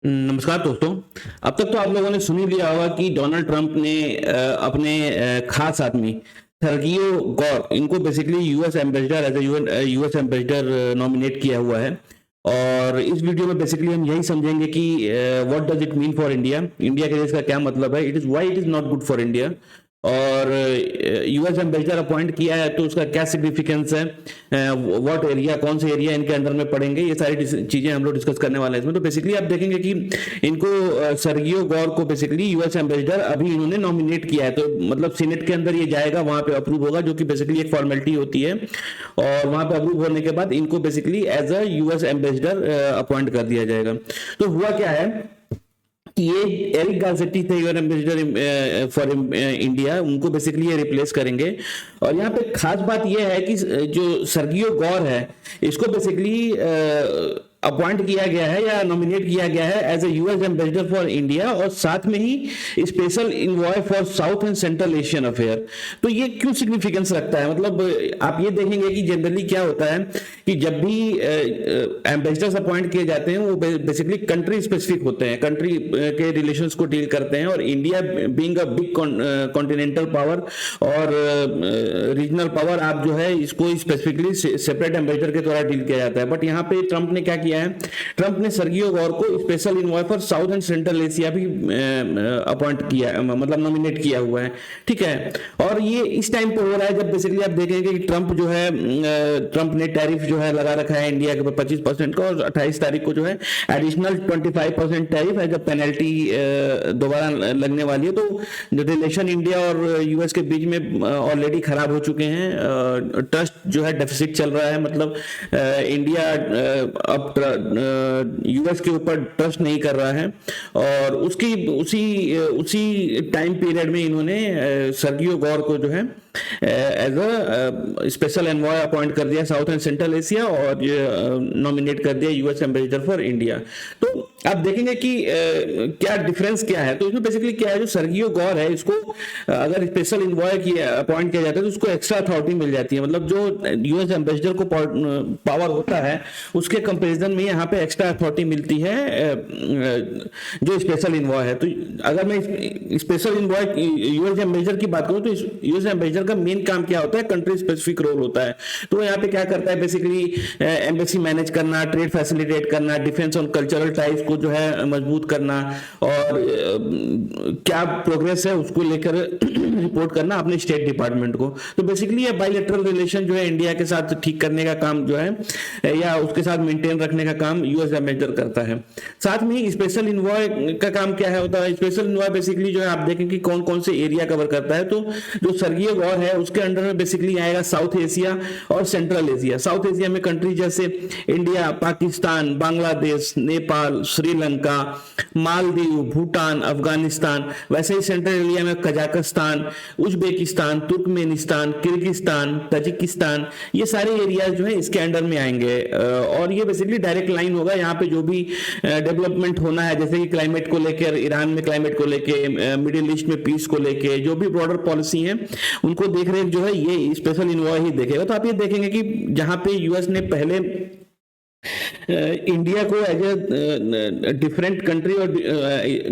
नमस्कार दोस्तों। अब तक तो आप लोगों ने सुन ही लिया होगा कि डोनाल्ड ट्रंप ने अपने खास आदमी सर्गियो गौर इनको basically US ambassador as a US ambassador nominate किया हुआ है। और इस वीडियो में बेसिकली हम यही समझेंगे कि what does it mean for India, India के इसका क्या मतलब है, it is why it is not good for India. और यूएस एम्बेसडर अपॉइंट किया है तो उसका क्या सिग्निफिकेंस है, व्हाट एरिया, कौन से एरिया इनके अंडर में पड़ेंगे, ये सारी चीजें हम लोग डिस्कस करने वाले हैं इसमें। तो बेसिकली आप देखेंगे कि इनको सर्गियो गौर को बेसिकली यूएस एम्बेसडर अभी इन्होंने नॉमिनेट किया है, तो मतलब सीनेट के अंदर ये जाएगा, वहां पे अप्रूव होगा, जो कि बेसिकली एक फॉर्मेलिटी होती है। और वहां पे अप्रूव होने के बाद इनको basically as a US ambassador appoint कर दिया जाएगा। तो हुआ क्या है कि ये एरिक गारसेटी थे यूएन एम्बेसडर फॉर इंडिया, उनको बेसिकली ये रिप्लेस करेंगे। और यहाँ पे खास बात ये है कि जो सर्गियो गौर है इसको बेसिकली अपॉइंट किया गया है या नॉमिनेट किया गया है as a US ambassador for India, और साथ में ही special envoy for South and Central Asian affair. तो ये क्यों सिग्निफिकेंस रखता है, मतलब आप ये देखेंगे कि जनरली क्या होता है कि जब भी एम्बेसडर्स अपॉइंट किए जाते हैं वो बेसिकली कंट्री स्पेसिफिक होते हैं, कंट्री के रिलेशंस को डील करते हैं। और India being a big continental power और रीजनल पावर, आप जो है इसको स्पेसिफिकली सेपरेट एम्बेसडर के द्वारा डील किया जाता है। बट यहाँ पे ट्रंप ने क्या किया है, ट्रंप ने सर्गियो गौर को special envoy for South and Central Asia भी अपॉइंट किया, मतलब नॉमिनेट किया हुआ है, ठीक है। और ये इस टाइम पे हो रहा है जब बेसिकली आप देखेंगे कि ट्रंप जो है, ट्रंप ने टैरिफ जो है लगा रखा है इंडिया के ऊपर 25% का, और 28 तारीख को जो है एडिशनल 25% टैरिफ है, जब पेनल्टी दोबारा लगने वाली है। तो रिलेशन इंडिया और यूएस के बीच में ऑलरेडी खराब हो चुके हैं, ट्रस्ट जो है डेफिसिट चल रहा है, मतलब इंडिया अब यूएस के ऊपर ट्रस्ट नहीं कर रहा है। और उसकी उसी उसी टाइम पीरियड में इन्होंने सर्गियो गौर को जो है as a special envoy appoint कर दिया साउथ एंड सेंट्रल एशिया, और नॉमिनेट कर दिया यूएस एम्बेसडर फॉर इंडिया। तो आप देखेंगे कि क्या डिफरेंस क्या है। तो इसमें बेसिकली क्या है, जो सर्गियो गौर है इसको अगर स्पेशल इन्वॉय किया अपॉइंट किया जाता है तो उसको एक्स्ट्रा अथॉरिटी मिल जाती है, मतलब जो यूएस एम्बेसडर को पावर होता है उसके कंपैरिजन में यहाँ पे एक्स्ट्रा अथॉरिटी मिलती है जो स्पेशल इन्वॉय है। तो अगर मैं स्पेशल इन्वॉय यूएस एम्बेसडर की बात करूं तो यूएस एम्बेसडर का मेन काम क्या होता है, कंट्री स्पेसिफिक रोल होता है। तो यहाँ पे क्या करता है, बेसिकली एम्बेसी मैनेज करना, ट्रेड फैसिलिटेट करना, डिफेंस और कल्चरल टाइज को जो है मजबूत करना, और क्या प्रोग्रेस है उसको लेकर रिपोर्ट करना अपने स्टेट डिपार्टमेंट को। तो बेसिकली ये बायलैटरल रिलेशन जो है इंडिया के साथ ठीक करने का काम जो है या उसके साथ मेंटेन रखने का काम यूएस एम्बेसडर करता है। साथ में ही स्पेशल इन्वॉय का काम क्या है होता है, स्पेशल इन्वॉय बेसिकली जो है आप देखें कि कौन कौन से एरिया कवर करता है। तो जो सर्गियो गौर है उसके अंडर में बेसिकली आएगा साउथ एशिया और सेंट्रल एशिया। साउथ एशिया में कंट्री जैसे इंडिया, पाकिस्तान, बांग्लादेश, नेपाल, श्रीलंका, मालदीव, भूटान, अफगानिस्तान। वैसे ही सेंट्रल एरिया में Kazakhstan, Uzbekistan, Turkmenistan, Kyrgyzstan, Tajikistan, ये सारे एरियाज जो है इसके अंडर में आएंगे। और ये बेसिकली डायरेक्ट लाइन होगा, यहाँ पे जो भी डेवलपमेंट होना है, जैसे कि क्लाइमेट को लेकर, ईरान में क्लाइमेट को लेके, मिडिल ईस्ट में पीस को लेके, जो भी ब्रॉडर पॉलिसी है उनको देख रेख जो है ये स्पेशल इन्वॉय ही देखेगा। तो आप ये देखेंगे कि जहां पे यूएस ने पहले इंडिया को एज ए डिफरेंट कंट्री और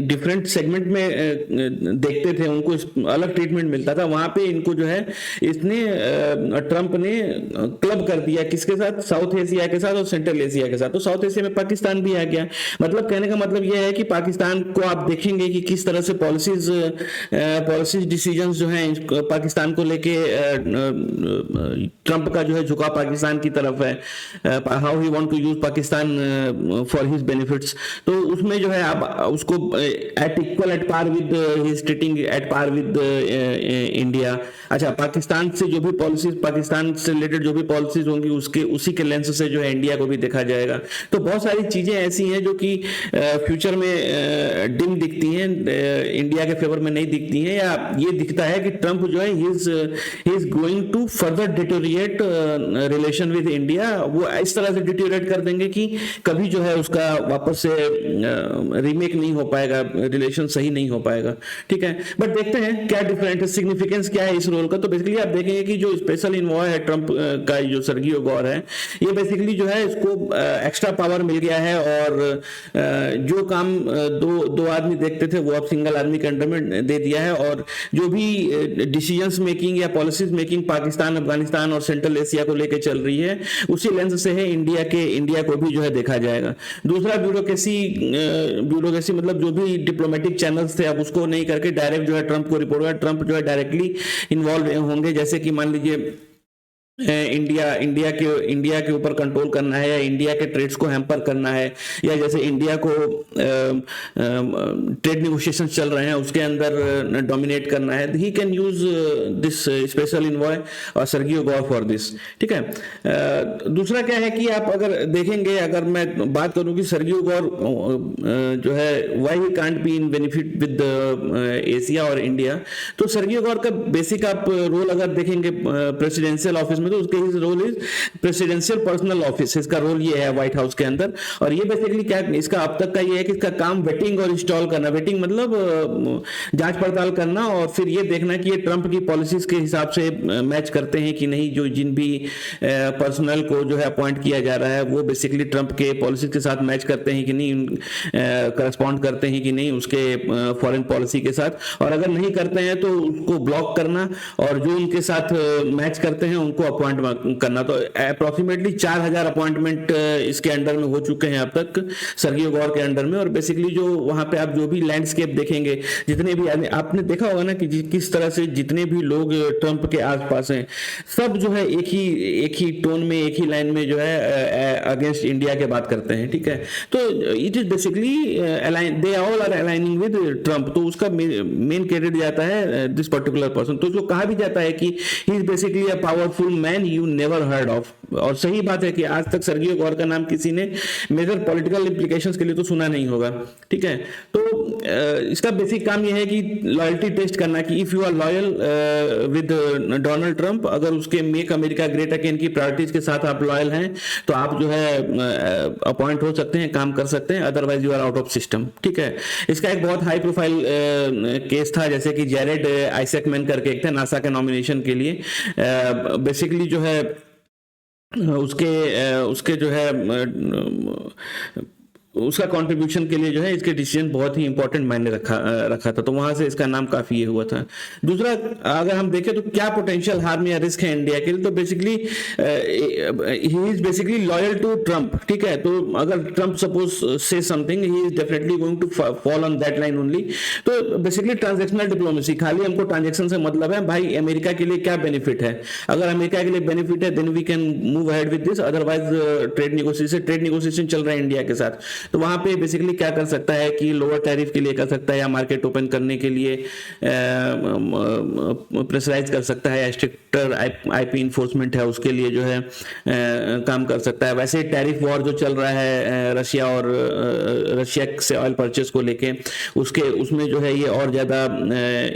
डिफरेंट सेगमेंट में देखते थे, उनको अलग ट्रीटमेंट मिलता था, वहां पे इनको जो है इसने ट्रंप ने क्लब कर दिया, किसके साथ, साउथ एशिया के साथ और सेंट्रल एशिया के साथ। तो साउथ एशिया में पाकिस्तान भी आ गया। मतलब कहने का मतलब यह है कि पाकिस्तान को आप देखेंगे कि किस तरह से पॉलिसीज डिसीजंस जो हैं पाकिस्तान को लेके ट्रंप का जो है झुकाव पाकिस्तान की तरफ है, how he want to use Pakistan for his benefits. तो उसमें जो है आप उसको at equal at par with his treating at par with India. अच्छा, पाकिस्तान से जो भी पॉलिसीज, पाकिस्तान से रिलेटेड जो भी पॉलिसीज होंगी उसके उसी के लेंस से जो है इंडिया को भी देखा जाएगा। तो बहुत सारी चीजें ऐसी हैं जो कि फ्यूचर में डिम दिखती हैं, इंडिया के फेवर में नहीं दिखती हैं, या ये दिखता है कि ट्रंप जो है he is going to further deteriorate relation with India. वो इस तरह से डिटोरिएट डिसाइड कर देंगे कि कभी जो है उसका वापस से रीमेक नहीं हो पाएगा, रिलेशन सही नहीं हो पाएगा, ठीक है। बट देखते हैं क्या डिफरेंट है, सिग्निफिकेंस क्या है इस रोल का। तो बेसिकली आप देखेंगे कि जो स्पेशल इन्वॉय है ट्रंप का, जो सर्गियो गौर है, ये बेसिकली जो है इसको एक्स्ट्रा पावर मिल गया है, और जो काम दो आदमी देखते थे वो अब सिंगल आदमी के अंडर में दे दिया है। और जो भी डिसीजंस मेकिंग या पॉलिसीज मेकिंग पाकिस्तान, अफगानिस्तान और सेंट्रल एशिया को लेकर चल रही है, उसी लेंस से है इंडिया को भी जो है देखा जाएगा। दूसरा ब्यूरोक्रेसी मतलब जो भी डिप्लोमेटिक चैनल्स थे अब उसको नहीं करके डायरेक्ट जो है ट्रंप को रिपोर्ट होगा, ट्रंप जो है डायरेक्टली इन्वॉल्व होंगे। जैसे कि मान लीजिए इंडिया के ऊपर कंट्रोल करना है, या इंडिया के ट्रेड्स को हैम्पर करना है, या जैसे इंडिया को ट्रेड निगोशिएशन चल रहे हैं उसके अंदर डोमिनेट करना है, he can use this special envoy और सर्गियो गौर फॉर दिस, ठीक है। दूसरा क्या है कि आप अगर देखेंगे, अगर मैं बात करूं कि सर्गियो गौर जो है why he can't be in benefit with Asia और इंडिया, तो सर्गियो गौर का बेसिक आप रोल अगर देखेंगे प्रेसिडेंशियल ऑफिस तो उसके his role is presidential personal office, इसका रोल ये है व्हाइट हाउस के अंदर। और ये बेसिकली क्या इसका अब तक का ये है कि इसका काम वेटिंग और इंस्टॉल करना, वेटिंग मतलब जांच पड़ताल करना, और फिर ये देखना कि ये ट्रंप की पॉलिसीज के हिसाब से मैच करते हैं कि नहीं, जो जिन भी पर्सनल को जो है अपॉइंट किया जा रहा है वो बेसिकली ट्रंप के पॉलिसीज के साथ मैच करते हैं कि नहीं, करस्पॉन्ड करते हैं कि नहीं उसके फॉरेन पॉलिसी के साथ। और अगर नहीं करते हैं तो उसको ब्लॉक करना, और जो उनके साथ मैच करते हैं उनको अपॉइंट करना। तो अप्रोक्सीमेटली 4000 अपॉइंटमेंट इसके अंडर में हो चुके हैं अब तक सर्गियो गौर के अंडर में। और बेसिकली जो वहां पे आप जो भी लैंडस्केप देखेंगे, जितने भी आपने देखा होगा ना कि किस तरह से जितने भी लोग ट्रंप के आसपास हैं सब जो है एक ही टोन में, एक ही लाइन में जो है अगेंस्ट इंडिया के बात करते हैं, ठीक है। तो it is basically they all are aligning with Trump, तो उसका मेन क्रेडिट जाता है दिस पर्टिकुलर पर्सन। तो उसको कहा भी जाता है कि he is basically a powerful man you never heard of. और सही बात है कि आज तक सर्गियो गौर का नाम किसी ने मेजर पॉलिटिकल इंप्लीकेशंस के लिए तो सुना नहीं होगा, ठीक है। तो इसका बेसिक काम यह है कि लॉयल्टी टेस्ट करना, कि if you are loyal with Donald Trump, अगर उसके मेक अमेरिका ग्रेट अगेन की प्रायोरिटीज के साथ आप लॉयल हैं तो आप जो है अपॉइंट हो सकते हैं, काम कर सकते हैं, otherwise you are out of system, ठीक है। इसका एक बहुत हाई प्रोफाइल केस था, जैसे कि जेरेड आइजैकमैन करके एक थे नासा के नॉमिनेशन के लिए। बेसिकली जो है उसके जो है उसका कंट्रीब्यूशन के लिए जो है इसके डिसीजन बहुत ही इंपॉर्टेंट मायने रखा था, तो वहां से इसका नाम काफी ये हुआ था। दूसरा अगर हम देखें तो क्या पोटेंशियल हार्म या रिस्क है इंडिया के लिए, तो basically he is basically loyal to Trump, ठीक है। तो अगर ट्रंप सपोज से something, he is definitely going to fall on that line only. तो बेसिकली ट्रांजैक्शनल डिप्लोमेसी, खाली हमको ट्रांजैक्शन से मतलब है, भाई अमेरिका के लिए क्या बेनिफिट है, अगर अमेरिका के लिए बेनिफिट है then we can move ahead with this, otherwise trade negotiation चल रहा है इंडिया के साथ, तो वहां पे बेसिकली क्या कर सकता है कि लोअर टैरिफ के लिए कर सकता है, या मार्केट ओपन करने के लिए प्रेशराइज कर सकता है, या स्ट्रिक्टर आईपी इन्फोर्समेंट है उसके लिए जो है काम कर सकता है। वैसे टैरिफ वॉर जो चल रहा है रशिया से ऑयल परचेस को लेके, उसमें जो है ये और ज्यादा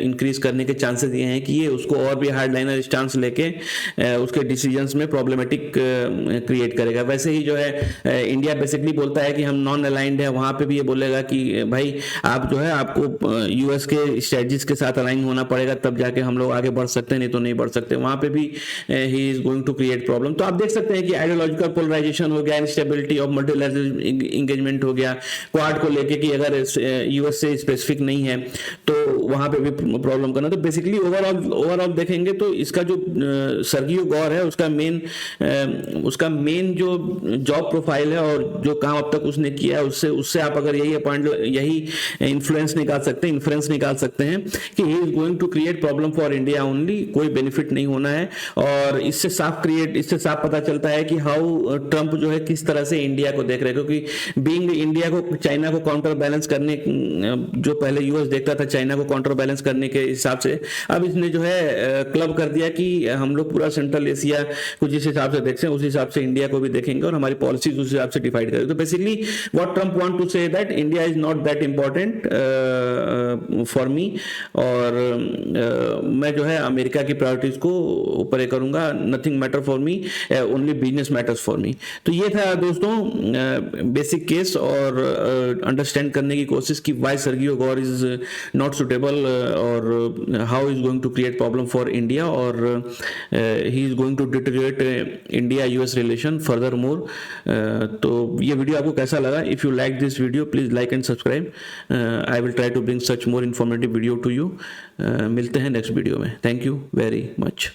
इंक्रीज करने के चांसेस ये हैं कि ये उसको और भी हार्ड लाइनर स्टांस लेके उसके डिसीजंस में प्रॉब्लमेटिक क्रिएट करेगा। वैसे ही जो है इंडिया बेसिकली बोलता है कि हम नॉन अलाइंड है, वहां पे भी ये बोलेगा कि भाई आप जो है आपको यूएस के स्ट्रेटजीज के साथ अलाइन होना पड़ेगा, तब जाके हम लोग आगे बढ़ सकते हैं, नहीं तो नहीं बढ़ सकते। वहां पे भी he is going to create problem. तो आप देख सकते हैं कि आइडियोलॉजिकल पोलराइजेशन हो गया, इंस्टेबिलिटी ऑफ मल्टीलैटरल इंगेजमेंट हो गया, क्वाड को लेके कि अगर यूएस से स्पेसिफिक नहीं है तो वहां पे भी प्रॉब्लम करना। तो बेसिकली ओवरऑल देखेंगे तो इसका जो सर्गियो गौर है उसका मेन जो जॉब प्रोफाइल है और जो काम अब तक उसने किया है उससे आप अगर यही इन्फ्लुएंस निकाल सकते हैं कि he is going to create problem for India only, कोई बेनिफिट नहीं होना है। और इससे साफ पता चलता है कि हाउ ट्रंप जो है किस तरह से इंडिया को देख रहे हैं, क्योंकि बीइंग इंडिया को चाइना को काउंटर बैलेंस करने, जो पहले यूएस देखता था चाइना को काउंटर बैलेंस करने के हिसाब से, अब इसने जो है क्लब कर दिया कि हम लोग पूरा सेंट्रल एशिया को जिस हिसाब से देखते हैं उस हिसाब से इंडिया को भी देखेंगे और हमारी पॉलिसीज उस हिसाब से डिफाइड करेंगे। तो basically what Trump want to say that India is not that important for me, और मैं जो है अमेरिका की प्रायोरिटीज को ऊपर करूंगा, nothing matter for me, only business matters for me. तो ये था दोस्तों बेसिक केस और अंडरस्टैंड करने की कोशिश की why Sergio Gor is not suitable और how is going to create problem for India, और he is going to deteriorate India US relation further more. तो ये वीडियो आपको कैसा लगा? If you like this video please like and subscribe. I will try to bring such more informative video to you. मिलते हैं next video में। Thank you very much.